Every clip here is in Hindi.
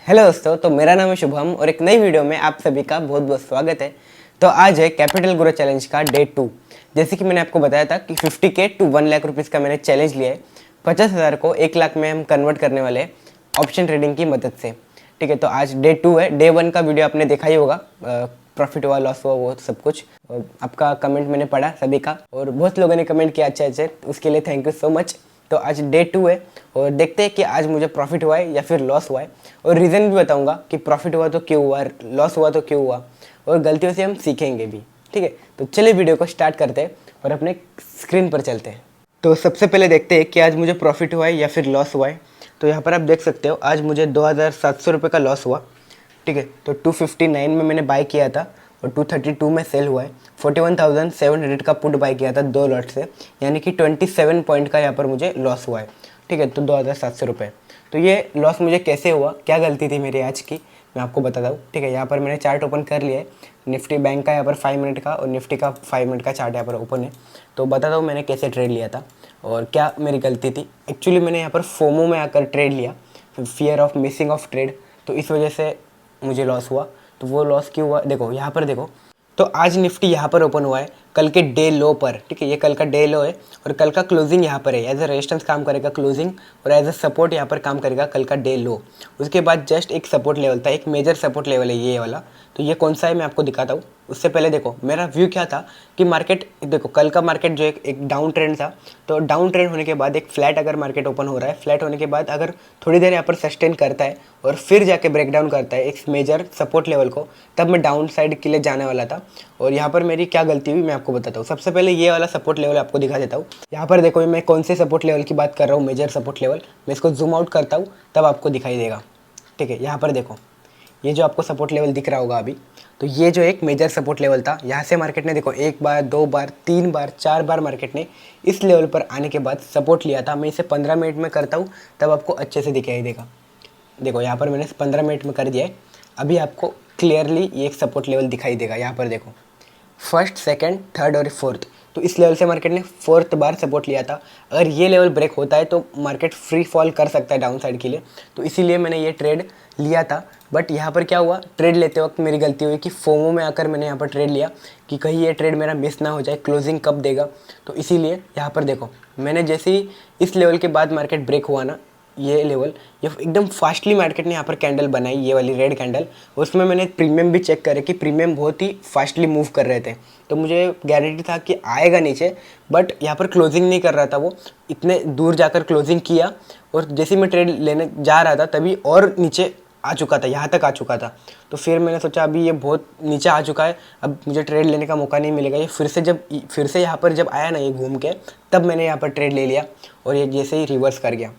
हेलो दोस्तों, तो मेरा नाम है शुभम और एक नई वीडियो में आप सभी का बहुत बहुत स्वागत है। तो आज है कैपिटल ग्रो चैलेंज का डे 2। जैसे कि मैंने आपको बताया था कि 50K टू 1 लाख रुपीज़ का मैंने चैलेंज लिया है। 50,000 को 1 लाख में हम कन्वर्ट करने वाले हैं ऑप्शन ट्रेडिंग की मदद से। ठीक है, तो आज डे 2 है। डे 1 का वीडियो आपने देखा ही होगा, प्रॉफिट हुआ लॉस हुआ वो सब कुछ। आपका कमेंट मैंने पढ़ा सभी का और बहुत लोगों ने कमेंट किया अच्छे अच्छे, उसके लिए थैंक यू सो मच। तो आज डे 2 है और देखते हैं कि आज मुझे प्रॉफिट हुआ है या फिर लॉस हुआ है, और रीज़न भी बताऊंगा कि प्रॉफिट हुआ तो क्यों हुआ, लॉस हुआ तो क्यों हुआ, और गलतियों से हम सीखेंगे भी। ठीक है, तो चलिए वीडियो को स्टार्ट करते हैं और अपने स्क्रीन पर चलते हैं। तो सबसे पहले देखते हैं कि आज मुझे प्रॉफिट हुआ है या फिर लॉस हुआ है। तो यहाँ पर आप देख सकते हो आज मुझे 2,700 रुपये का लॉस हुआ। ठीक है, तो 259 में मैंने बाय किया था और 232 में सेल हुआ है। 41,700 का पुट बाय किया था 2 लॉट से, यानी कि 27 पॉइंट का यहाँ पर मुझे लॉस हुआ है। ठीक है, तो 2,700 रुपये। तो ये लॉस मुझे कैसे हुआ, क्या गलती थी मेरी आज की, मैं आपको बताता हूँ। ठीक है, यहाँ पर मैंने चार्ट ओपन कर लिया है। निफ्टी बैंक का यहाँ पर 5 मिनट का और निफ्टी का 5 मिनट का चार्ट यहाँ पर ओपन है। तो बताता हूँ मैंने कैसे ट्रेड लिया था और क्या मेरी गलती थी। एक्चुअली मैंने यहाँ पर फोमो में आकर ट्रेड लिया, fear of missing of trade, तो इस वजह से मुझे लॉस हुआ। तो वो लॉस क्यों हुआ, देखो यहाँ पर देखो। तो आज निफ्टी यहाँ पर ओपन हुआ है कल के डे लो पर। ठीक है, ये कल का डे लो है और कल का क्लोजिंग यहाँ पर है। एज अ रेजिस्टेंस काम करेगा क्लोजिंग और एज अ सपोर्ट यहाँ पर काम करेगा कल का डे लो। उसके बाद जस्ट एक सपोर्ट लेवल था, एक मेजर सपोर्ट लेवल है ये वाला। तो ये कौन सा है मैं आपको दिखाता हूँ। उससे पहले देखो मेरा व्यू क्या था कि मार्केट, देखो कल का मार्केट जो एक डाउन ट्रेंड था, तो डाउन ट्रेंड होने के बाद एक फ्लैट अगर मार्केट ओपन हो रहा है, फ्लैट होने के बाद अगर थोड़ी देर यहाँ पर सस्टेन करता है और फिर जाके ब्रेक डाउन करता है एक मेजर सपोर्ट लेवल को, तब मैं डाउन साइड के लिए जाने वाला था। और यहाँ पर मेरी क्या गलती हुई मैं आपको बताता हूँ। सबसे पहले ये वाला सपोर्ट लेवल आपको दिखा देता हूँ। यहाँ पर देखो मैं कौन से सपोर्ट लेवल की बात कर रहा हूँ, मेजर सपोर्ट लेवल। मैं इसको जूम आउट करता हूँ तब आपको दिखाई देगा। ठीक है, यहाँ पर देखो ये जो आपको सपोर्ट लेवल दिख रहा होगा अभी, तो ये जो एक मेजर सपोर्ट लेवल था, यहाँ से मार्केट ने देखो 1 बार 2 बार 3 बार 4 बार मार्केट ने इस लेवल पर आने के बाद सपोर्ट लिया था। मैं इसे 15 मिनट में करता हूँ तब आपको अच्छे से दिखाई देगा। देखो यहाँ पर मैंने 15 मिनट में कर दिया है। अभी आपको क्लियरली ये एक सपोर्ट लेवल दिखाई देगा। यहाँ पर देखो फर्स्ट सेकंड थर्ड और फोर्थ, तो इस लेवल से मार्केट ने फोर्थ बार सपोर्ट लिया था। अगर ये लेवल ब्रेक होता है तो मार्केट फ्री फॉल कर सकता है डाउन साइड के लिए, तो इसीलिए मैंने ये ट्रेड लिया था। बट यहाँ पर क्या हुआ, ट्रेड लेते वक्त मेरी गलती हुई कि फोमो में आकर मैंने यहाँ पर ट्रेड लिया कि कहीं ये ट्रेड मेरा मिस ना हो जाए, क्लोजिंग कब देगा। तो इसीलिए यहाँ पर देखो मैंने जैसे ही इस लेवल के बाद मार्केट ब्रेक हुआ ना, ये लेवल, ये एकदम फास्टली मार्केट ने यहाँ पर कैंडल बनाई, ये वाली रेड कैंडल। उसमें मैंने प्रीमियम भी चेक करे कि प्रीमियम बहुत ही फास्टली मूव कर रहे थे, तो मुझे गारंटी था कि आएगा नीचे। बट यहाँ पर क्लोजिंग नहीं कर रहा था वो, इतने दूर जाकर क्लोजिंग किया और जैसे मैं ट्रेड लेने जा रहा था तभी और नीचे आ चुका था, यहाँ तक आ चुका था। तो फिर मैंने सोचा अभी ये बहुत नीचे आ चुका है, अब मुझे ट्रेड लेने का मौका नहीं मिलेगा। ये फिर से यहाँ पर जब आया ना ये घूम के, तब मैंने यहाँ पर ट्रेड ले लिया और ये जैसे ही रिवर्स कर गया,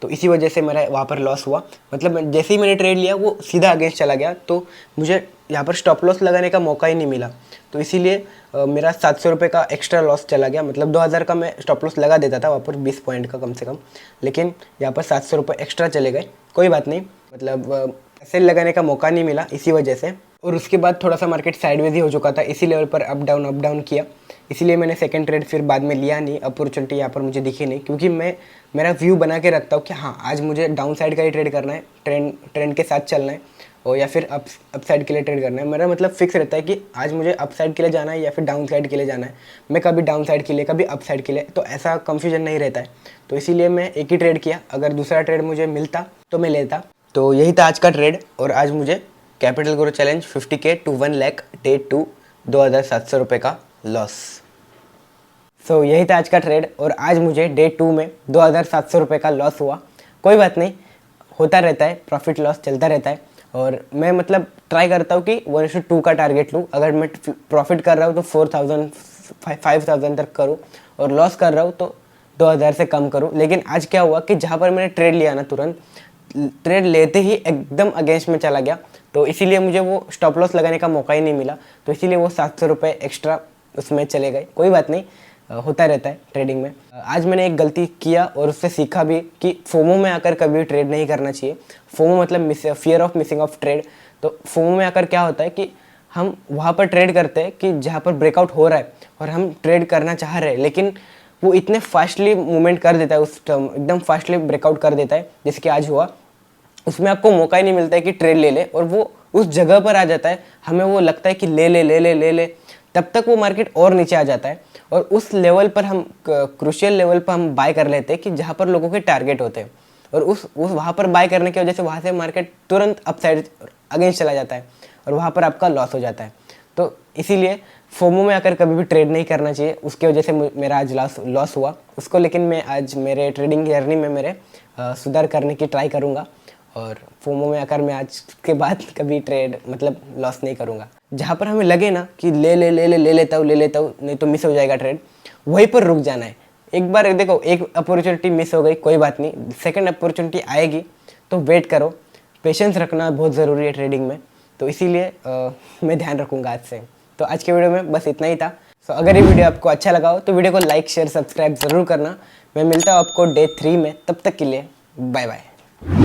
तो इसी वजह से मेरा वहाँ पर लॉस हुआ। मतलब जैसे ही मैंने ट्रेड लिया वो सीधा अगेंस्ट चला गया, तो मुझे यहाँ पर स्टॉप लॉस लगाने का मौका ही नहीं मिला। तो इसीलिए मेरा 700 रुपये का एक्स्ट्रा लॉस चला गया। मतलब 2,000 का मैं स्टॉप लॉस लगा देता था वहाँ पर 20 पॉइंट का कम से कम, लेकिन यहाँ पर 700 रुपये एक्स्ट्रा चले गए। कोई बात नहीं, मतलब सेल लगाने का मौका नहीं मिला इसी वजह से। और उसके बाद थोड़ा सा मार्केट साइडवेज ही हो चुका था, इसी लेवल पर अप डाउन किया। इसीलिए मैंने सेकंड ट्रेड फिर बाद में लिया नहीं, अपॉर्चुनिटी यहाँ पर मुझे दिखी नहीं, क्योंकि मैं मेरा व्यू बना के रखता हूँ कि हाँ आज मुझे डाउन साइड का ही ट्रेड करना है, ट्रेंड के साथ चलना है, और या फिर अप साइड के लिए ट्रेड करना है। मेरा मतलब फिक्स रहता है कि आज मुझे अप साइड के लिए जाना है या फिर डाउन साइड के लिए जाना है। मैं कभी डाउन साइड के लिए कभी अप साइड के लिए, तो ऐसा कन्फ्यूजन नहीं रहता है। तो इसीलिए मैं एक ही ट्रेड किया, अगर दूसरा ट्रेड मुझे मिलता तो मैं लेता। तो यही था आज का ट्रेड, और आज मुझे capital grow challenge 50K to 1 lakh day 2 2,700 रुपये का लॉस। सो यही था आज का ट्रेड, और आज मुझे डे 2 में 2,700 रुपये का लॉस हुआ। कोई बात नहीं, होता रहता है, प्रॉफिट लॉस चलता रहता है। और मैं मतलब ट्राई करता हूँ कि 1:2 का टारगेट लूँ। अगर मैं प्रॉफिट कर रहा हूँ तो 4,000 5,000 तक करूँ, और लॉस कर रहा हूँ तो 2,000 से कम करूँ। लेकिन आज क्या हुआ कि जहाँ पर मैंने ट्रेड लिया ना, तुरंत ट्रेड लेते ही एकदम अगेंस्ट में चला गया, तो इसीलिए मुझे वो स्टॉप लॉस लगाने का मौका ही नहीं मिला। तो इसीलिए वो 700 रुपये एक्स्ट्रा उसमें चले गए। कोई बात नहीं, होता रहता है ट्रेडिंग में। आज मैंने एक गलती किया और उससे सीखा भी कि फोमो में आकर कभी ट्रेड नहीं करना चाहिए। फोमो मतलब fear of missing of trade. तो फोमो में आकर क्या होता है कि हम वहाँ पर ट्रेड करते हैं कि जहाँ पर ब्रेकआउट हो रहा है और हम ट्रेड करना चाह रहे हैं, लेकिन वो इतने फास्टली मूवमेंट कर देता है, उस टर्म एकदम फास्टली ब्रेकआउट कर देता है, जैसे कि आज हुआ। उसमें आपको मौका ही नहीं मिलता है कि ट्रेड ले ले, और वो उस जगह पर आ जाता है, हमें वो लगता है कि ले ले ले ले ले ले, तब तक वो मार्केट और नीचे आ जाता है। और उस लेवल पर हम, क्रूशियल लेवल पर हम बाय कर लेते हैं कि जहाँ पर लोगों के टारगेट होते हैं, और उस वहाँ पर बाय करने की वजह से वहाँ से मार्केट तुरंत अपसाइड अगेंस्ट चला जाता है, और वहाँ पर आपका लॉस हो जाता है। तो इसीलिए फोमो में आकर कभी भी ट्रेड नहीं करना चाहिए। उसकी वजह से मेरा आज लॉस हुआ उसको, लेकिन मैं आज मेरे ट्रेडिंग जर्नी में मेरे सुधार करने की ट्राई करूँगा, और फोमो में आकर मैं आज के बाद कभी ट्रेड मतलब लॉस नहीं करूँगा। जहाँ पर हमें लगे ना कि ले लेता हूँ नहीं तो मिस हो जाएगा ट्रेड, वहीं पर रुक जाना है। एक बार देखो, एक अपॉर्चुनिटी मिस हो गई कोई बात नहीं, सेकंड अपॉर्चुनिटी आएगी, तो वेट करो। पेशेंस रखना बहुत ज़रूरी है ट्रेडिंग में, तो इसीलिए मैं ध्यान रखूँगा आज से। तो आज के वीडियो में बस इतना ही था। सो अगर ये वीडियो आपको अच्छा लगा हो तो वीडियो को लाइक शेयर सब्सक्राइब ज़रूर करना। मैं मिलता हूँ आपको डे 3 में, तब तक के लिए बाय बाय।